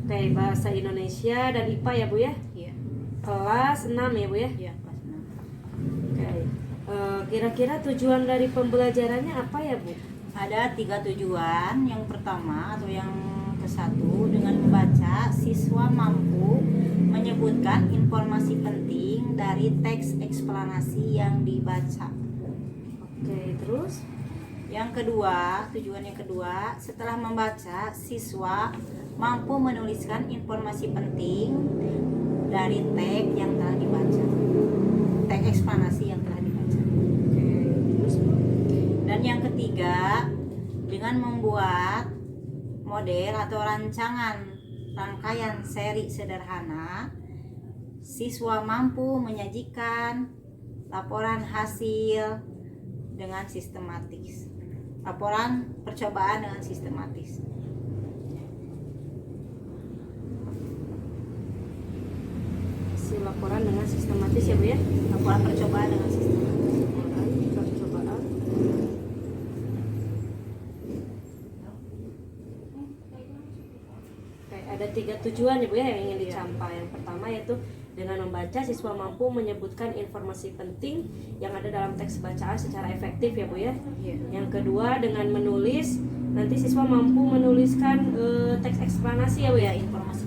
Oke, bahasa Indonesia dan IPA ya Bu ya? Iya. Kelas 6 ya Bu ya? Iya, kelas 6. Oke. Kira-kira tujuan dari pembelajarannya apa ya Bu? Ada 3 tujuan. Yang pertama atau yang ke-1, dengan membaca siswa mampu menyebutkan informasi penting dari teks eksplanasi yang dibaca. Oke, terus? Yang kedua, tujuan yang kedua, setelah membaca siswa mampu menuliskan informasi penting dari teks yang telah dibaca, teks eksplanasi yang telah dibaca. Oke, terus? Dan yang ketiga, dengan membuat model atau rangkaian seri sederhana, siswa mampu menyajikan laporan hasil dengan sistematis. Laporan percobaan dengan sistematis. Hasil laporan dengan sistematis ya Bu ya? Laporan percobaan dengan sistematis. Percobaan. Oke, ada 3 tujuan ya Bu ya yang ingin dicapai. Yang pertama yaitu dengan membaca siswa mampu menyebutkan informasi penting yang ada dalam teks bacaan secara efektif ya Bu ya. Yang kedua dengan menulis, nanti siswa mampu menuliskan teks eksplanasi ya Bu ya,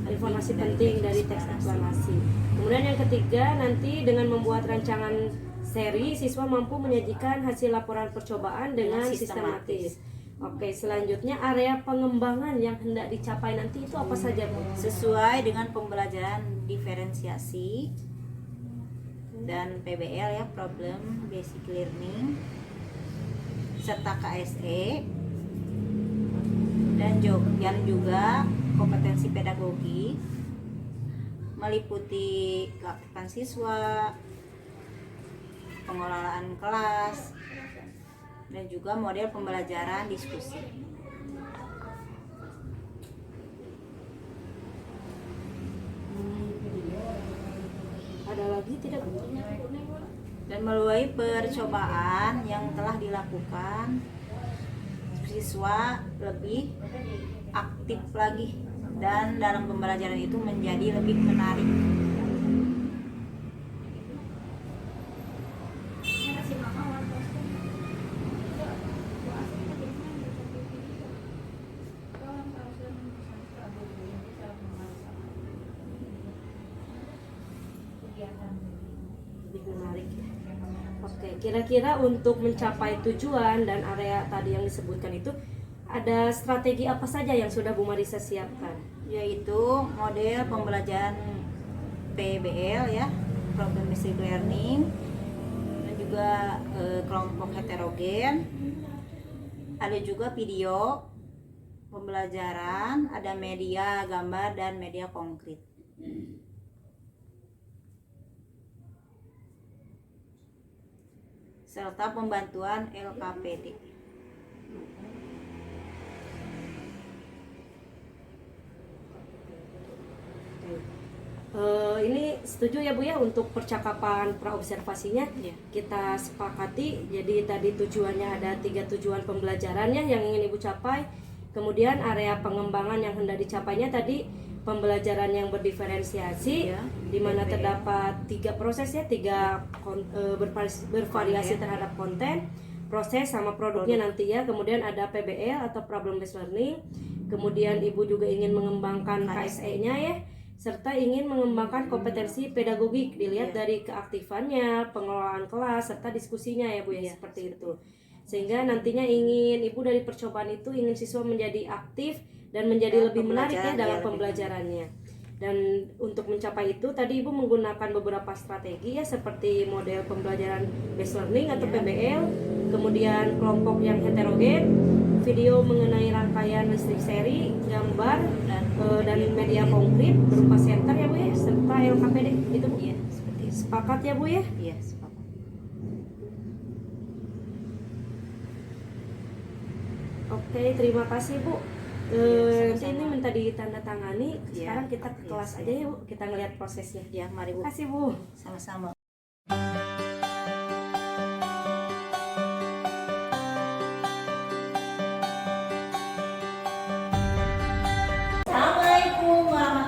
informasi penting dari teks eksplanasi. Kemudian yang ketiga nanti dengan membuat rancangan seri, siswa mampu menyajikan hasil laporan percobaan dengan sistematis. Oke, selanjutnya area pengembangan yang hendak dicapai nanti itu apa saja Bu? Sesuai dengan pembelajaran diferensiasi dan PBL ya, Problem Basic Learning, serta KSE, dan juga kompetensi pedagogi meliputi keaktifan siswa, pengelolaan kelas, dan juga model pembelajaran diskusi. Ada lagi tidak Bu? Dan melalui percobaan yang telah dilakukan, siswa lebih aktif lagi dan dalam pembelajaran itu menjadi lebih menarik. Lebih menarik ya. Oke, kira-kira untuk mencapai tujuan dan area tadi yang disebutkan itu ada strategi apa saja yang sudah Bu Marisa siapkan? Yaitu model pembelajaran PBL ya, Problem Based Learning, dan juga kelompok heterogen. Ada juga video pembelajaran, ada media gambar dan media konkret. Serta pembantuan LKPD. Ini setuju ya Bu ya untuk percakapan praobservasinya kita sepakati. Jadi tadi tujuannya ada 3 tujuan pembelajarannya yang ingin Ibu capai. Kemudian area pengembangan yang hendak dicapainya tadi pembelajaran yang berdiferensiasi, di mana terdapat 3 proses ya, 3 bervariasi terhadap konten, proses sama produknya nanti ya. Kemudian ada PBL atau Problem Based Learning. Kemudian Ibu juga ingin mengembangkan KSE-nya ya, serta ingin mengembangkan kompetensi pedagogik dilihat dari keaktifannya, pengelolaan kelas, serta diskusinya ya Bu ya, seperti itu. Sehingga nantinya ingin Ibu dari percobaan itu ingin siswa menjadi aktif dan menjadi lebih menarik ya dalam pembelajarannya. Dan untuk mencapai itu tadi Ibu menggunakan beberapa strategi ya, seperti model pembelajaran based learning atau PBL, kemudian kelompok yang heterogen, video mengenai rangkaian listrik seri, gambar dan media konkret berupa center ya Bu ya, serta LKPD itu Bu. Iya, seperti itu. Sepakat ya Bu ya? Iya, sepakat. Oke, terima kasih Bu. Nanti ini minta ditandatangani. Sekarang kita ke kelas aja ya Bu, kita ngelihat prosesnya. Ya, mari Bu. Terima kasih Bu. Sama-sama. Assalamualaikum warahmatullahi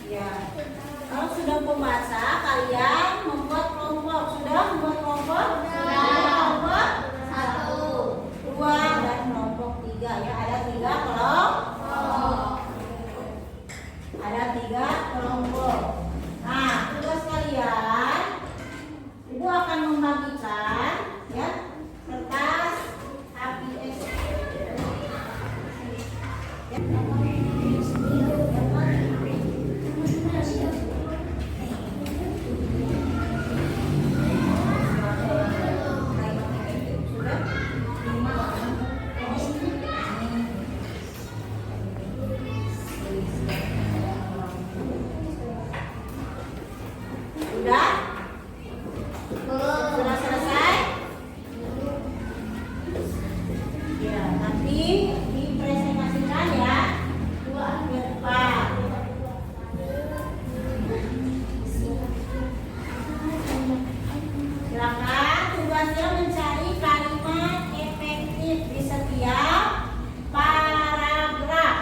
Ya. Kalau sudah pembaca, kalian membuat kelompok. Sudah membuat kelompok? Kelompok 1, 2, dan kelompok 3 ya. Ada 3 kelompok. Ada 3 kelompok. Nah, tugas kalian, Ibu akan membagikan ya kertas HPS. Sudah? Sudah selesai? Ya, nanti dipresentasikan ya. Ke depan. Silakan tugasnya mencari kalimat efektif di setiap paragraf.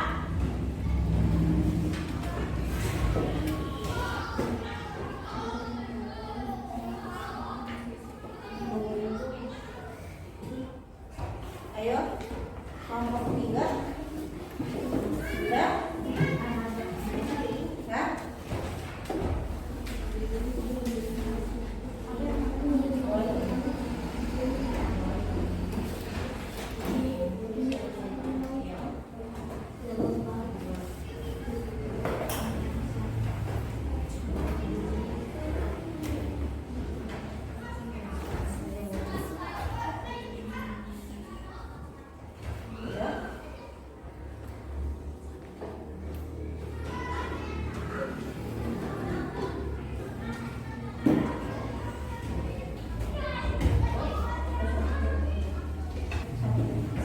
Ayo, kelompok 3. Sudah? Ya?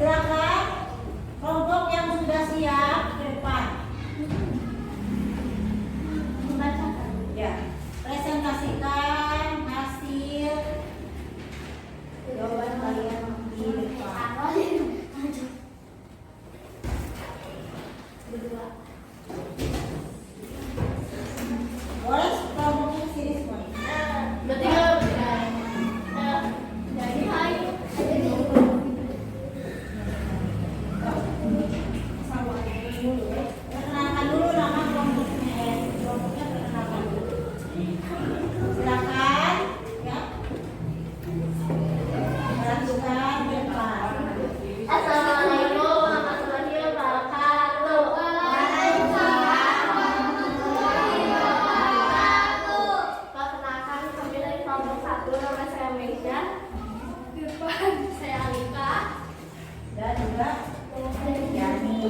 Silakan kelompok yang sudah siap ke depan. Ya, presentasikan hasil jawaban kalian di depan. Boleh kelompoknya sini semuanya. Perkenalkan dulu nama kelompoknya. Kelompoknya perkenalkan dulu. Silakan, ya. Lanjutkan ke depan. Assalamualaikum warahmatullahi wabarakatuh. Perkenalkan, kami dari kelompok 1, nama saya Meisha. Depan saya Alika. Dan juga Yani.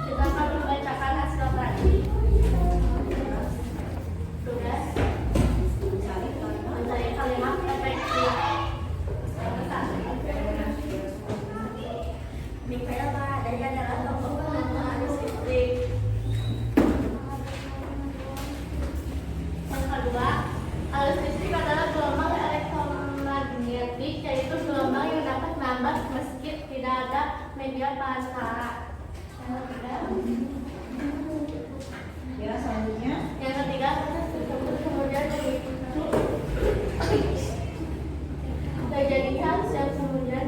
Kita akan membacakan hasil tadi. Tugas mencari kalimat efektif. Mikaela dari adalah tokoh penemu arus listrik. Yang kedua, arus listrik adalah gelombang elektromagnetik, yaitu gelombang yang dapat melambat meski tidak ada media perantara. Yang ketiga, Ya, selanjutnya. kemudian dijadikan sel kemudian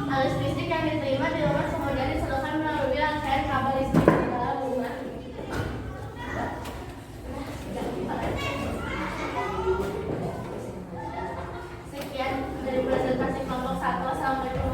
arus listrik yang diterima di rumah kemudian disalurkan melalui rangkaian kabel listrik di dalam rumah. Sekian dari presentasi kelompok 1. Assalamualaikum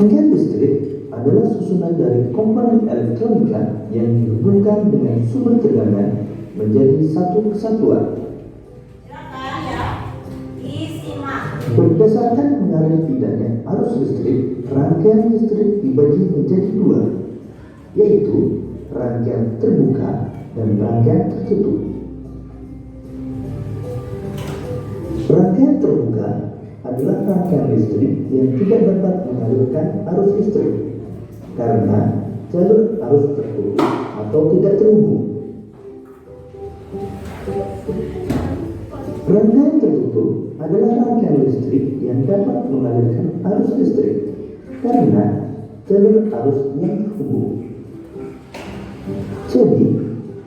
Rangkaian listrik adalah susunan dari komponen elektronika yang dihubungkan dengan sumber tegangan menjadi satu kesatuan. Silakan ya, disimak. Berdasarkan mengalir pindahnya arus listrik, rangkaian listrik dibagi menjadi dua, yaitu rangkaian terbuka dan rangkaian tertutup. Rangkaian terbuka adalah rangkaian listrik yang tidak dapat mengalirkan arus listrik karena jalur arus terputus atau tidak terhubung. Rangkaian tertutup adalah rangkaian listrik yang dapat mengalirkan arus listrik karena jalur arus yang terhubung. Jadi,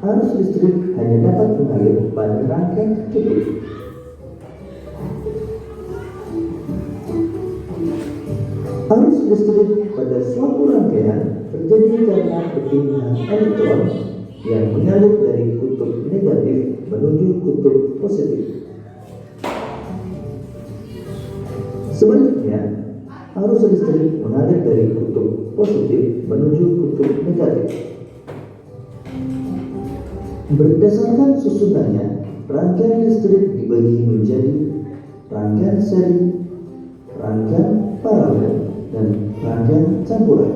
arus listrik hanya dapat mengalir pada rangkaian tertutup. Arus listrik pada suatu rangkaian terjadi karena perpindahan elektron yang mengalir dari kutub negatif menuju kutub positif. Sebaliknya, arus listrik mengalir dari kutub positif menuju kutub negatif. Berdasarkan susunannya, rangkaian listrik dibagi menjadi rangkaian seri, rangkaian paralel, dan rangkaian campuran.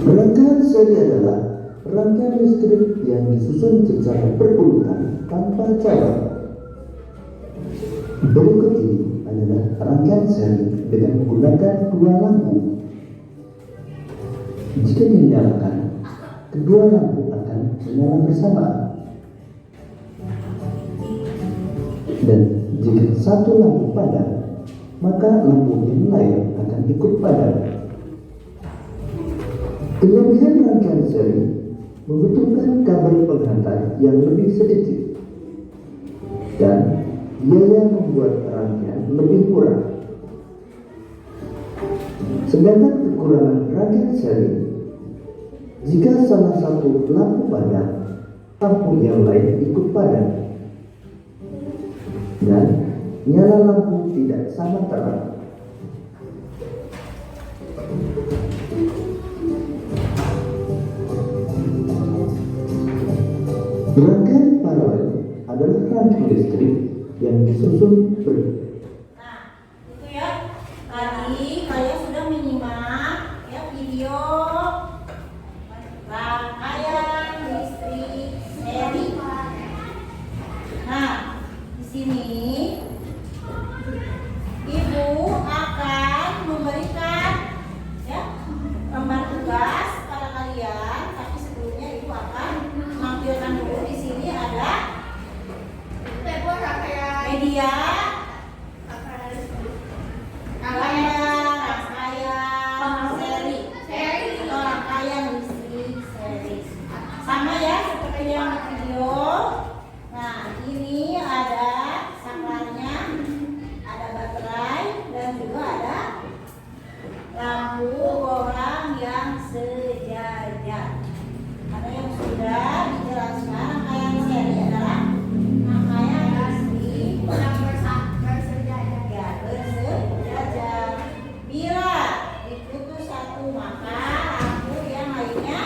Rangkaian seri adalah rangkaian listrik yang disusun secara berurutan tanpa cabang. Berikut ini adalah rangkaian seri dengan menggunakan dua lampu. Jika dinyalakan, kedua lampu akan menyala bersamaan. Dan jika satu lampu padam, maka lampu yang lain akan ikut padam. Kelebihan rangkaian seri membutuhkan kabel penghantar yang lebih sedikit dan biaya membuat rangkaian lebih murah. Sedangkan kekurangan rangkaian seri, jika salah satu lampu padam, lampu yang lain ikut padam dan nyala lampu tidak sama terang. Rangkaian paralel adalah rangkaian listrik yang disusun Nah, itu ya. Tadi kalian sudah menyimak ya video rangkaian listrik seri. Nah, di sini Ibu akan memberikan ya lembar tugas pada kalian, tapi sebelumnya Ibu akan menampilkan dulu. Di sini ada media rangkaian seri atau rangkaian listrik seri. Sama ya seperti yang di video. Nah, ini ada saklarnya, ada baterai, dan juga ada lampu bohlam yang sejajar. Ada yang sudah dijelaskan. Rangkaian seri adalah rangkaian listrik ya bersejajar. Bila diputus satu, maka lampu yang lainnya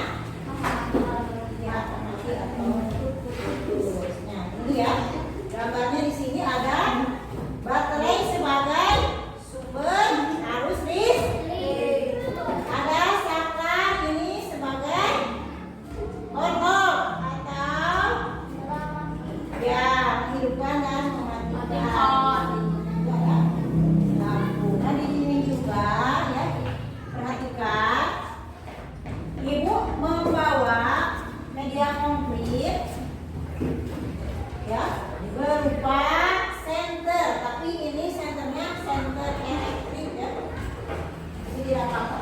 ya akan mati atau putus. Nah, ini ya gambarnya. Di sini ada baterai sebagai sumber arus listrik. Ada saklar ini sebagai on-off atau ya menghidupkan dan mematikan. Itu ada lampu. Nah, di sini juga ya perhatikan, Ibu membawa media konkret ya berupa senter, tapi ini senternya senter elektrik ya. Ini tidak apa-apa.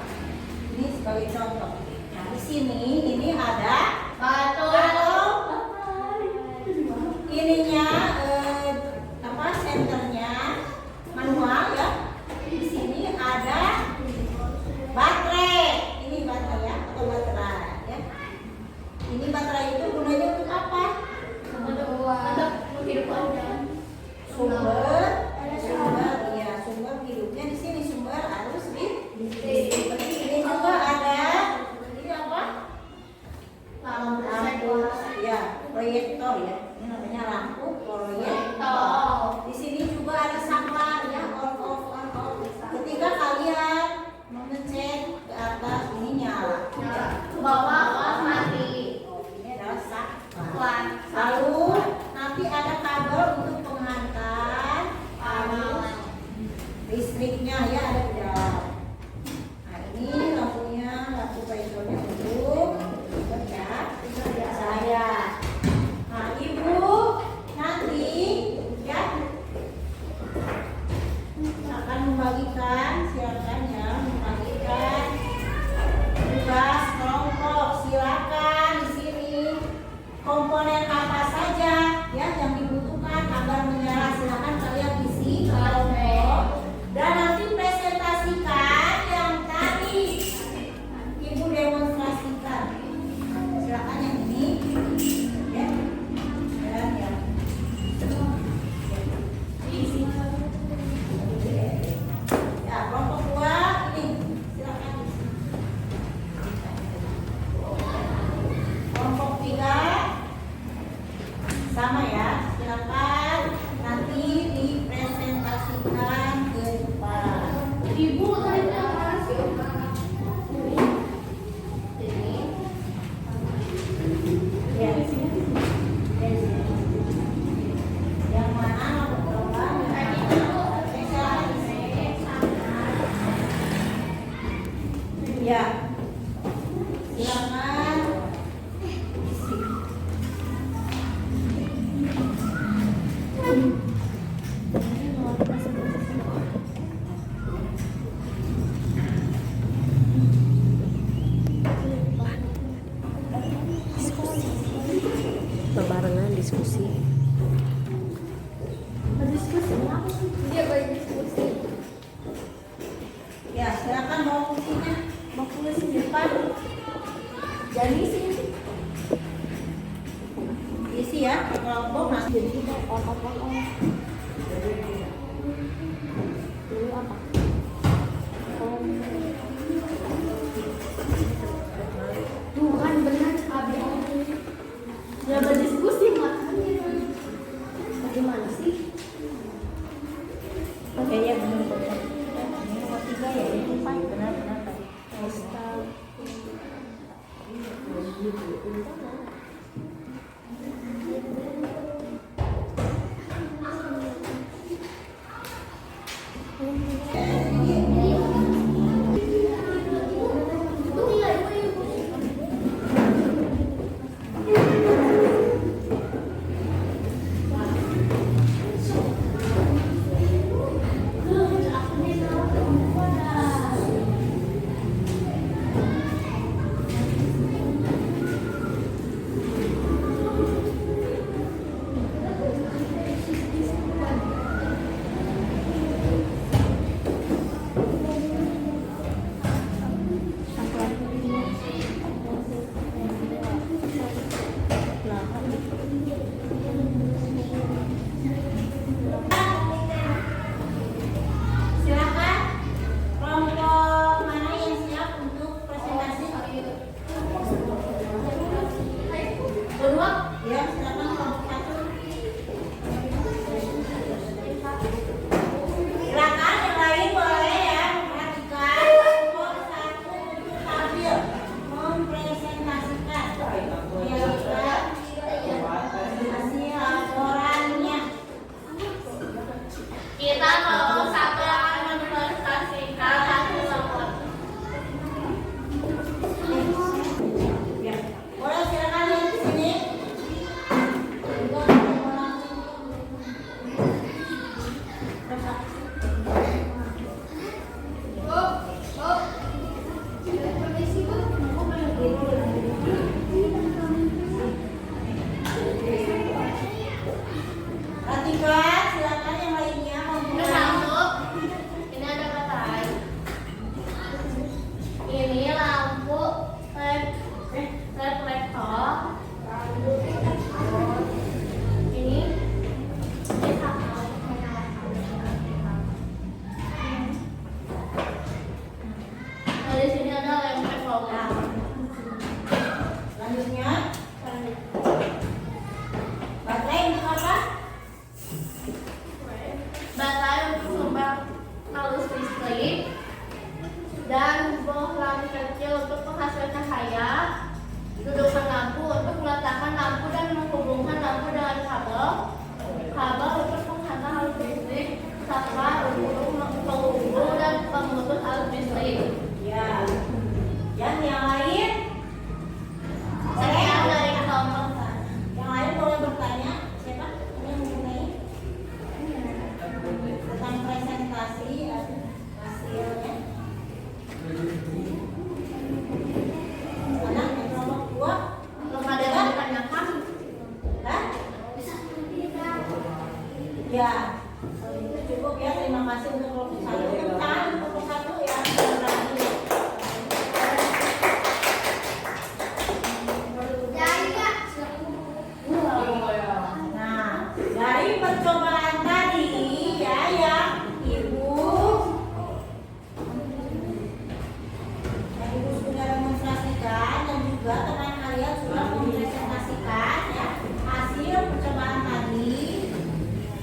Ini sebagai contoh. Nah, di sini ini ada kalau ininya apa senternya manual ya. Di sini ada baterai. Ini baterai ya atau baterai ya. Ini baterai itu gunanya untuk apa? Untuk hidup aja. Sumber hidupnya di sini, sumber arus listrik. Ini juga ada ini apa? Lampu, ya, proyektor ya. Ini namanya lampu proyektor. Di sini juga ada saklar ya, on off. Ketika kalian mengecek ke atas ini nyala. Ke bawah mati. Ini adalah saklar. Lalu nanti ada kabel untuk penghantar arus listriknya ya, ada di dalam. Nah ini lampunya, lampu proyektornya untuk kerja saya. Nah ibu nanti ya akan membagikan, silakan ya membagikan tugas kelompok. Silakan di sini komponen apa saja ya yang dibutuhkan agar menyala, silakan kalian isi kelompok dan nanti presentasikan yang tadi ibu demonstrasikan. Silakan yang ini ya, dan yang isi ya. Kelompok 2 ini silakan isi. Kelompok 3 sama ya, silakan nanti dipresentasikan ke depan. Ibu tadi mana sih? Ya, di sini. Yang mana mau berubah? Silakan di sini. Ya, silakan isi. Bebarengan diskusi. Dia berdiskusi. Ya, silakan bawa kursinya. Mau tulis di depan. Jadi sini. Isi ya, kelompok nanti. Jadi kita on. Dulu apa? Tuh kan benar abi. Ya berdiskusi makanya. Bagaimana sih? Oke ya, benar. Ini nomor 3 ya, ini benar tadi. Silakan kelompok mana yang siap untuk presentasi? Kedua, ya silakan kelompok 1. Silakan yang lain boleh ya memperhatikan kelompok 1 untuk tampil mempresentasikan hasil laporannya. Kita kelompok 1 akan mempresentasikan hasil laporan. Ya, boleh silakan yang di sini. Perhatikan, silakan yang lainnya membuat. Ini ada baterai. Ini lampu reflektor. Ini Ya, kalau itu cukup ya. Terima kasih untuk kelompok 1. Tepuk tangan untuk kelompok 1 ya. Nah, dari percobaan tadi ya yang Ibu sudah demonstrasikan dan juga teman kalian sudah mempresentasikan ya hasil percobaan tadi.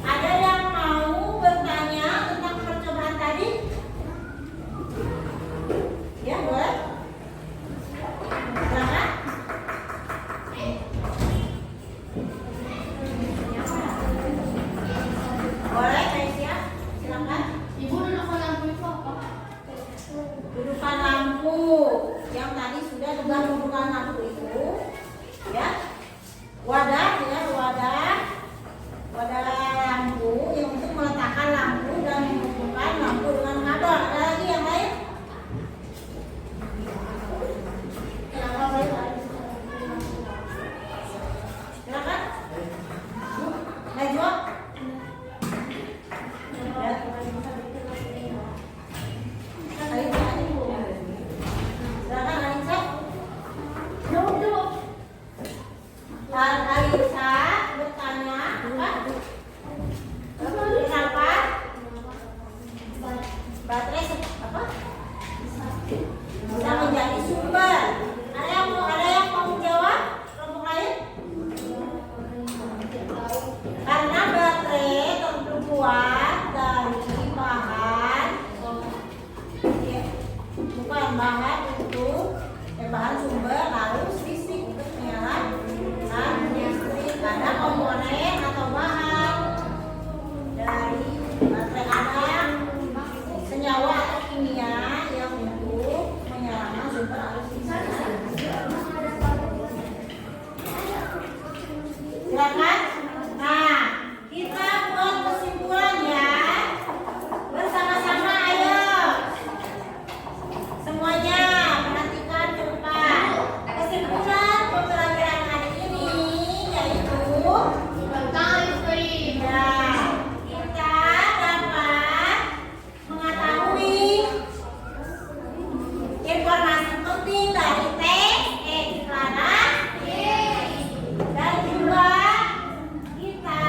Ada yang mau bertanya tentang percobaan tadi? Ya, boleh? Silakan. Boleh, Aisyah? Silakan. Ibu duduk ke lampu itu apa? Dudukan lampu yang tadi sudah dengan dudukan lampu itu ya, wadah ya, wadah lampu yang untuk meletakkan lampu dan menghubungkan lampu dengan kabel. Ada lagi yang lain? Silakan. Najwa. Alisa bertanya apa? Kenapa? Baterai apa? Bisa menjadi sumber. Ada yang mau jawab? Kelompok lain? Karena baterai terbuat dari bahan bukan bahan itu bahan sumber lalu listrik untuk menyalakan listrik. Ada komponen atau bahan dari baterai, ada senyawa atau kimia yang untuk menyalakan sumber arus listrik. Silakan. Nah, kita buat kesimpulannya bersama-sama, ayo. Semuanya perhatikan cepat. Kesimpulan pembelajaran hari ini yaitu Tentang listrik. ya, kita dapat mengetahui informasi penting dari teks iklanan dan juga kita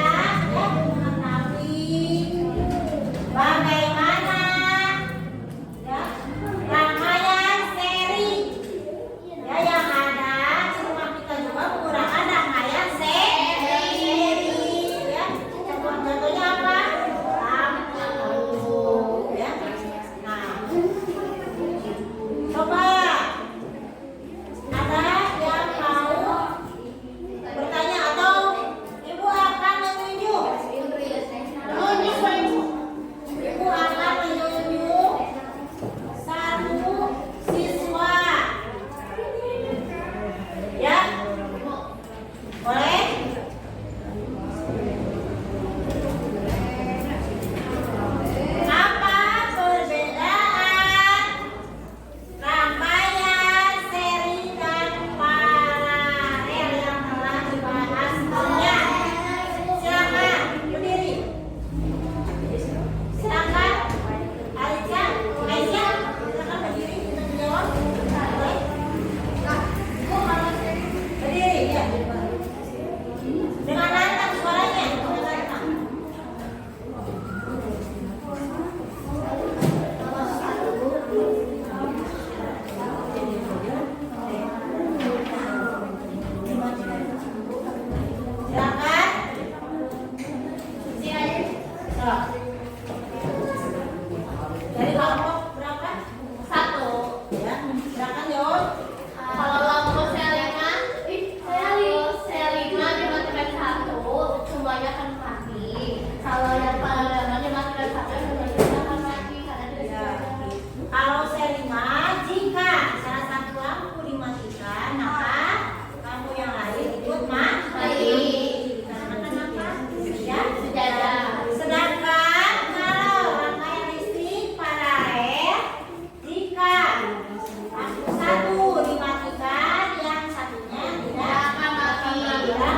mengetahui bagaimana ya, rangkaian seri ya yang ada. Semua kita juga menggunakan rangkaian seri ya. Contohnya apa? Lampu ya. Nah, coba ada yang mau bertanya atau Ibu akan menunjuk? Ibu akan menunjuk satu siswa ya, boleh? Apa perbedaan rangkaian seri dan paralel yang telah dibahas sebelumnya? Silakan berdiri. Silakan Aisyah, silakan berdiri untuk menjawab. Boleh? Berdiri ya. Dengan lantang suaranya, dengan lantang. Silakan. Dari kelompok berapa? Satu. Ya, silakan jawab. Kalau lampu Selina dimatikan satu, semuanya akan mati. Kalau yang paralel dimatikan satu, semuanya akan mati karena tidak Ya. sesuai. Kalau Selima, jika salah satu lampu dimatikan, maka lampu yang lain ikut mati. Dikarenakan apa? Ya, Sejajar. sedangkan kalau rangkaian listrik paralel, jika lampu satu dimatikan, yang satunya tidak Akan mati.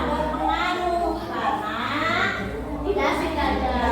berpengaruh karena Tidak sejajar.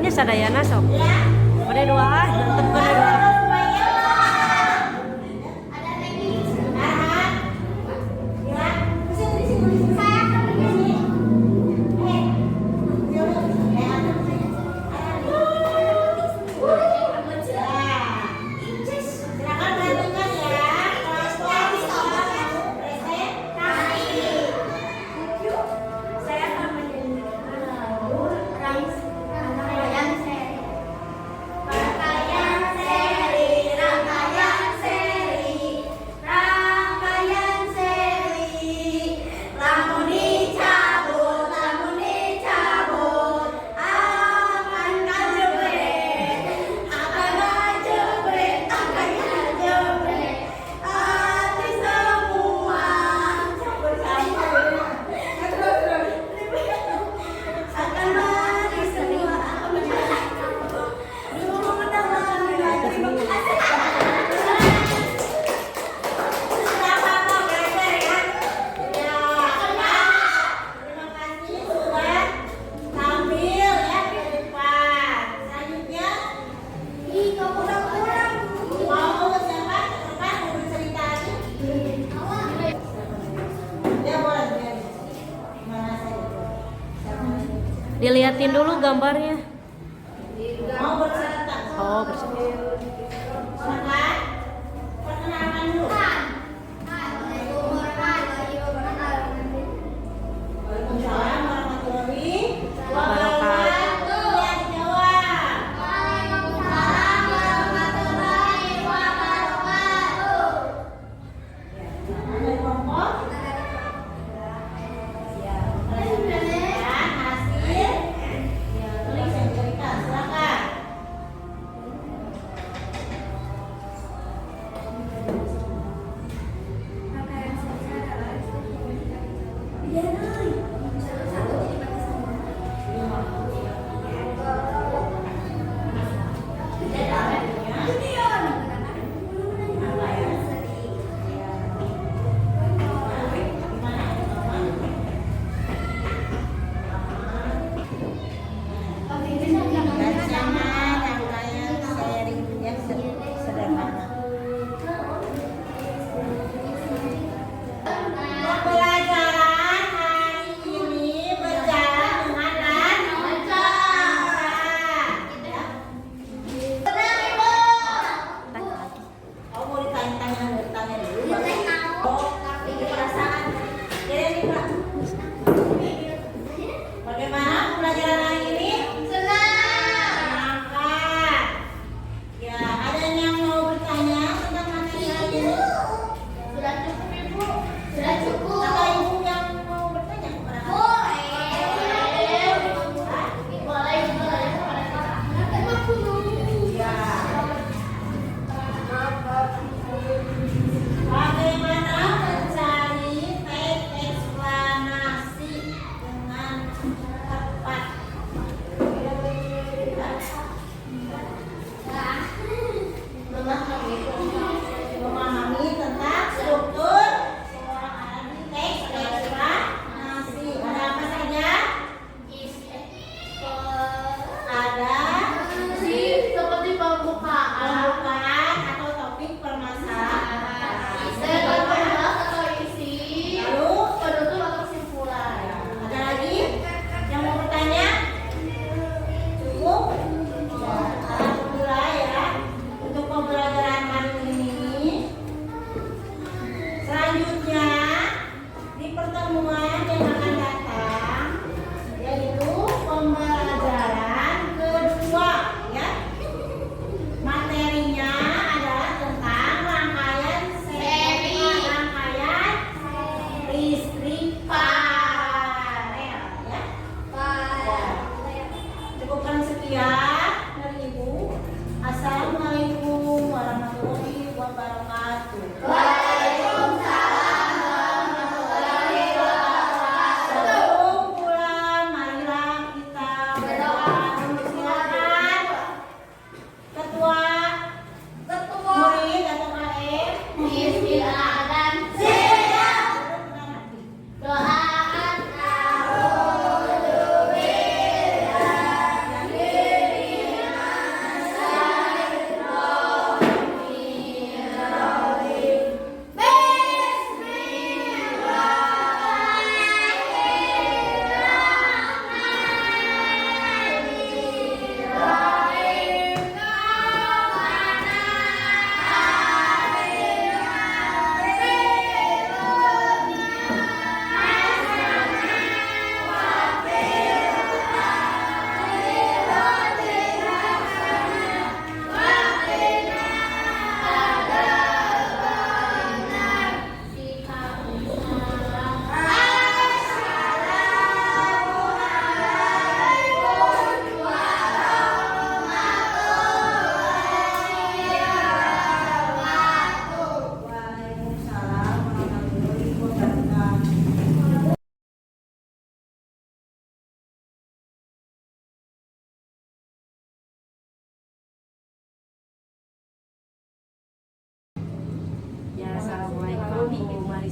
teh sadayana sok. Bade doa nantepkeun doa. Diliatin dulu gambarnya. Oh, berserta.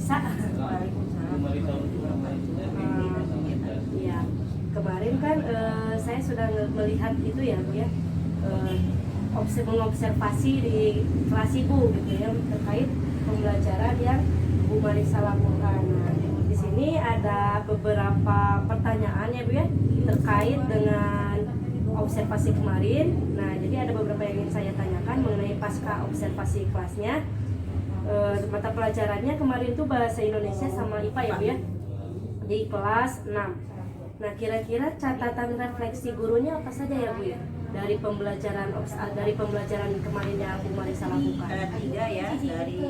Marisa. Waalaikumsalam warahmatullahi wabarakatuh. Iya, kemarin kan saya sudah melihat itu ya Bu ya, mengobservasi di kelas Ibu gitu ya terkait pembelajaran yang Bu Marisa lakukan. Nah, di sini ada beberapa pertanyaan ya Bu ya terkait dengan observasi kemarin. Nah, jadi ada beberapa yang ingin saya tanyakan mengenai pasca observasi kelasnya. Mata pelajarannya kemarin itu bahasa Indonesia sama IPA ya Bu ya, di kelas 6. Nah, kira-kira catatan refleksi gurunya apa saja ya Bu ya dari pembelajaran kemarin yang Bu Marisa lakukan? Ada 3 ya, dari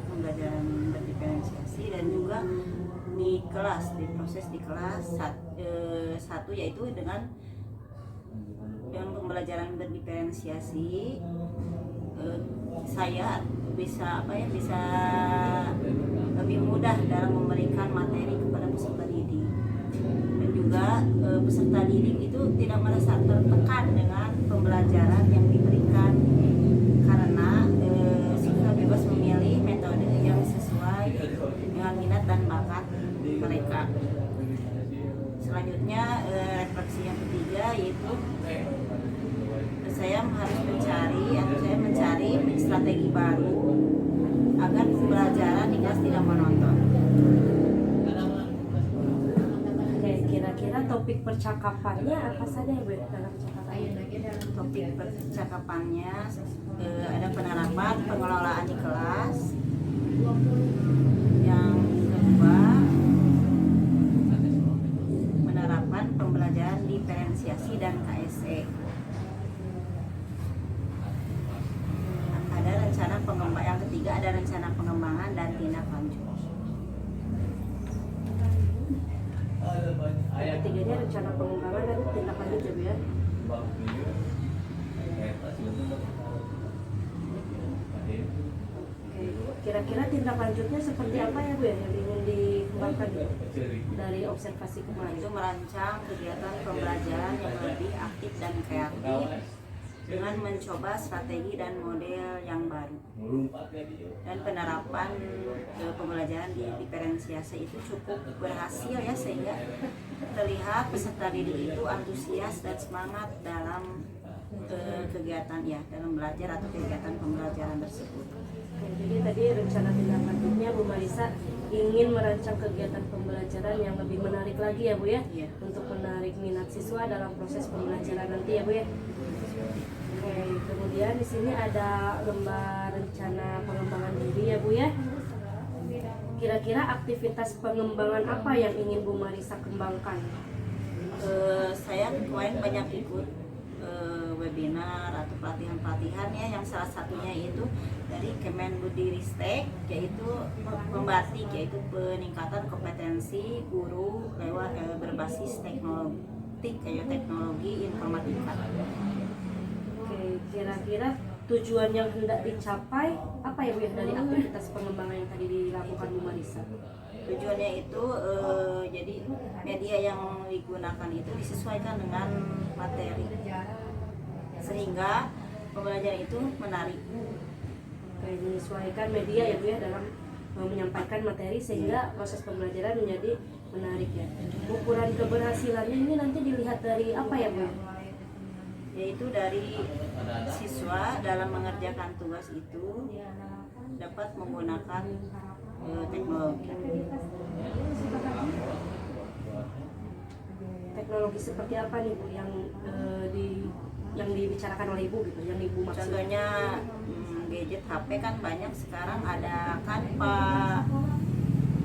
pembelajaran berdiferensiasi dan juga di kelas, di proses di kelas. Satu yaitu dengan yang pembelajaran berdiferensiasi, saya bisa lebih mudah dalam memberikan materi kepada peserta didik, dan juga peserta didik itu tidak merasa tertekan dengan pembelajaran yang diberikan karena sudah bebas memilih metode yang sesuai dengan minat dan bakat mereka. Selanjutnya refleksi yang ketiga yaitu saya mencari strategi baru agar pembelajaran di kelas tidak monoton. Oke, kira-kira topik percakapannya apa saja ya Bu dalam percakapan? Topik percakapannya ada penerapan pengelolaan di kelas. Yang kedua, penerapan pembelajaran diferensiasi dan KSE. Yang ketiga ada rencana pengembangan dan tindak lanjut. Ketiganya rencana pengembangan dan tindak lanjut ya Bu ya. Kira-kira tindak lanjutnya seperti apa ya Bu ya yang ingin dikembangkan dari observasi kemarin? Itu merancang kegiatan pembelajaran yang lebih aktif dan kreatif dengan mencoba strategi dan model yang baru. Dan penerapan pembelajaran di diferensiasi itu cukup berhasil ya, sehingga terlihat peserta didik itu antusias dan semangat dalam kegiatan ya, dalam belajar atau kegiatan pembelajaran tersebut. Jadi tadi rencana tindak lanjutnya Bu Marisa ingin merancang kegiatan pembelajaran yang lebih menarik lagi ya Bu ya, Iya. untuk menarik minat siswa dalam proses pembelajaran nanti ya Bu ya. Oke, kemudian di sini ada lembar rencana pengembangan diri ya Bu ya. Kira-kira aktivitas pengembangan apa yang ingin Bu Marisa kembangkan? Saya kemarin banyak ikut webinar atau pelatihan-pelatihan ya, yang salah satunya itu dari Kemendikbudristek, yaitu membatik, yaitu peningkatan kompetensi guru lewat berbasis teknologi informatika. Oke, kira-kira tujuan yang hendak dicapai apa ya Bu ya dari aktivitas pengembangan yang tadi dilakukan Bu Marisa? Tujuannya itu jadi media yang digunakan itu disesuaikan dengan materi sehingga pembelajaran itu menarik. Oke, menyesuaikan media ya Bu ya dalam menyampaikan materi sehingga proses pembelajaran menjadi menarik ya. Ukuran keberhasilannya ini nanti dilihat dari apa ya Bu? Yaitu dari siswa dalam mengerjakan tugas itu dapat menggunakan teknologi. Teknologi seperti apa nih Bu yang dibicarakan oleh Ibu gitu, yang Ibu maksud? Contohnya gadget HP kan banyak sekarang, ada Canva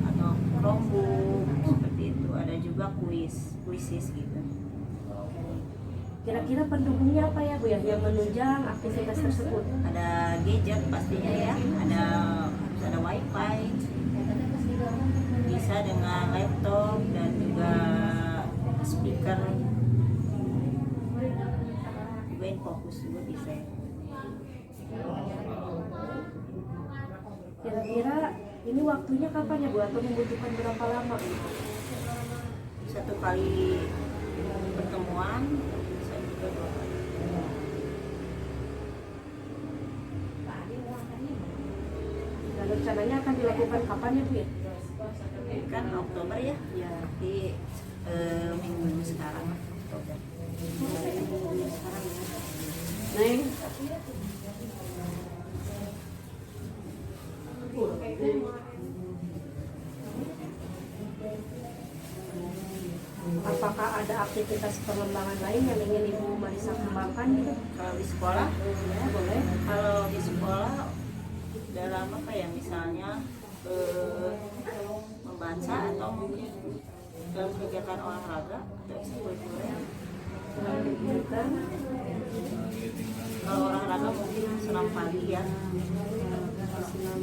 atau Chromebook seperti itu, ada juga quizzes gitu. Kira-kira pendukungnya apa ya Bu ya yang menunjang aktivitas tersebut? Ada gadget pastinya ya, ada wifi, bisa dengan laptop dan juga speaker, juga fokus juga bisa. Kira-kira ini waktunya kapan ya Bu atau membutuhkan berapa lama? Satu kali pertemuan bisa juga 2 kali. Lalu rencananya akan dilakukan kapan ya Bu ya? Kan Oktober ya, Ya. di minggu sekarang Oktober. Sekarang ya. Neng. Apakah ada aktivitas pengembangan lain yang ingin Ibu Marisa kembangkan gitu? Kalau di sekolah, Ya, boleh. kalau di sekolah dalam apa ya, misalnya membaca atau mungkin dalam kegiatan olahraga atau ekstrakurikuler. Selain kegiatan, Kalau olahraga mungkin senam pagi ya. senam.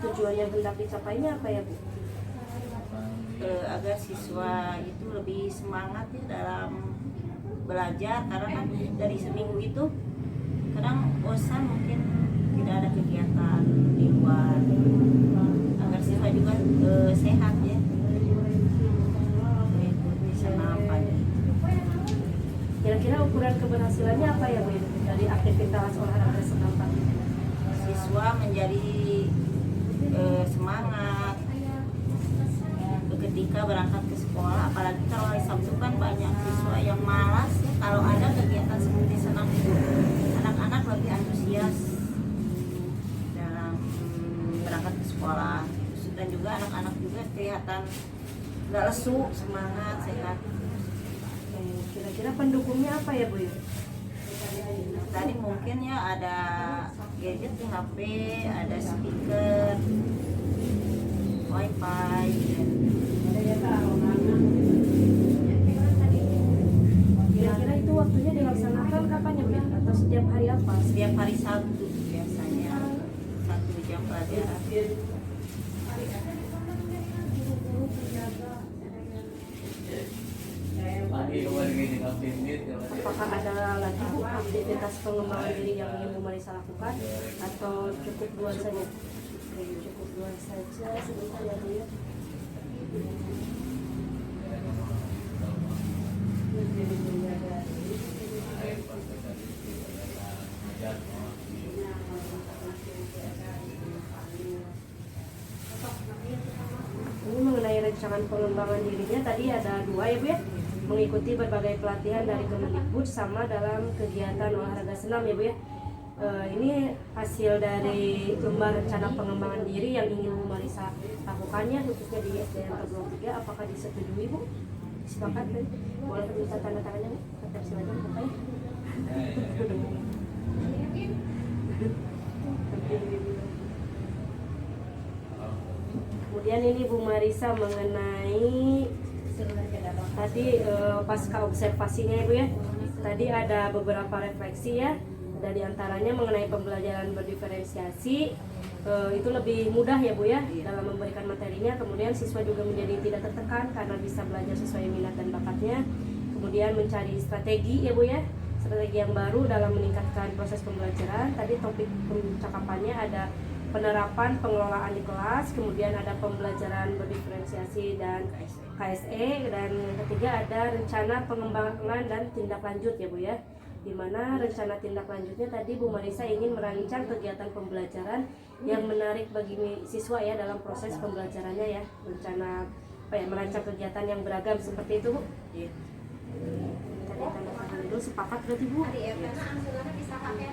Tujuan yang hendak dicapainya apa ya Bu? Agar siswa itu lebih semangat ya dalam belajar, karena kan dari seminggu itu kadang bosan, mungkin tidak ada kegiatan di luar, agar siswa juga sehat ya, mengikuti senam pagi. Kira-kira ukuran keberhasilannya apa ya Bu dari aktivitas olahraga senam pagi? Siswa menjadi semangat ketika berangkat ke sekolah, apalagi kalau hari Sabtu kan banyak siswa yang malas ya. Kalau ada kegiatan seperti senam itu, anak-anak lebih antusias dalam berangkat ke sekolah, dan juga anak-anak juga kelihatan nggak lesu, semangat, sehat. Kira-kira pendukungnya apa ya Bu ya? Tadi mungkin ya ada gadget di HP, ada speaker, wifi, Kira-kira itu waktunya dilaksanakan kapan ya Bu ya? Atau setiap hari apa? setiap hari Sabtu biasanya 1 jam pelajaran. Apakah ada lagi Bu aktivitas pengembangan diri yang ingin Bu Marisa lakukan atau cukup dua saja? Cukup dua saja sebentar ya Bu ya. Ini mengenai rancangan pengembangan dirinya tadi ada 2 ya Bu ya, mengikuti berbagai pelatihan dari Kemendikbud sama dalam kegiatan olahraga senam ya Bu ya. Ini hasil dari lembar rencana pengembangan diri yang ingin Bu Marisa lakukannya khususnya di SDN Peluang 3. Apakah disetujui Bu? Sepakat kan? Boleh minta tanda tangannya Bu? Kata silakan Bu ya. Kemudian ini Bu Marisa mengenai tadi pasca observasinya ya Bu ya. Tadi ada beberapa refleksi ya. Ada diantaranya mengenai pembelajaran berdiferensiasi, itu lebih mudah ya Bu ya dalam memberikan materinya. Kemudian siswa juga menjadi tidak tertekan karena bisa belajar sesuai minat dan bakatnya. Kemudian mencari strategi ya Bu ya, strategi yang baru dalam meningkatkan proses pembelajaran. Tadi topik percakapannya ada penerapan pengelolaan di kelas, kemudian ada pembelajaran berdiferensiasi dan KSE, dan yang ketiga ada rencana pengembangan dan tindak lanjut ya Bu ya, di mana rencana tindak lanjutnya tadi Bu Marisa ingin merancang kegiatan pembelajaran yang menarik bagi siswa ya dalam proses pembelajarannya ya, rencana merancang kegiatan yang beragam seperti itu Bu. Iya. Tadi tanda tangan dulu, sepakat berarti Bu? Bisa pakai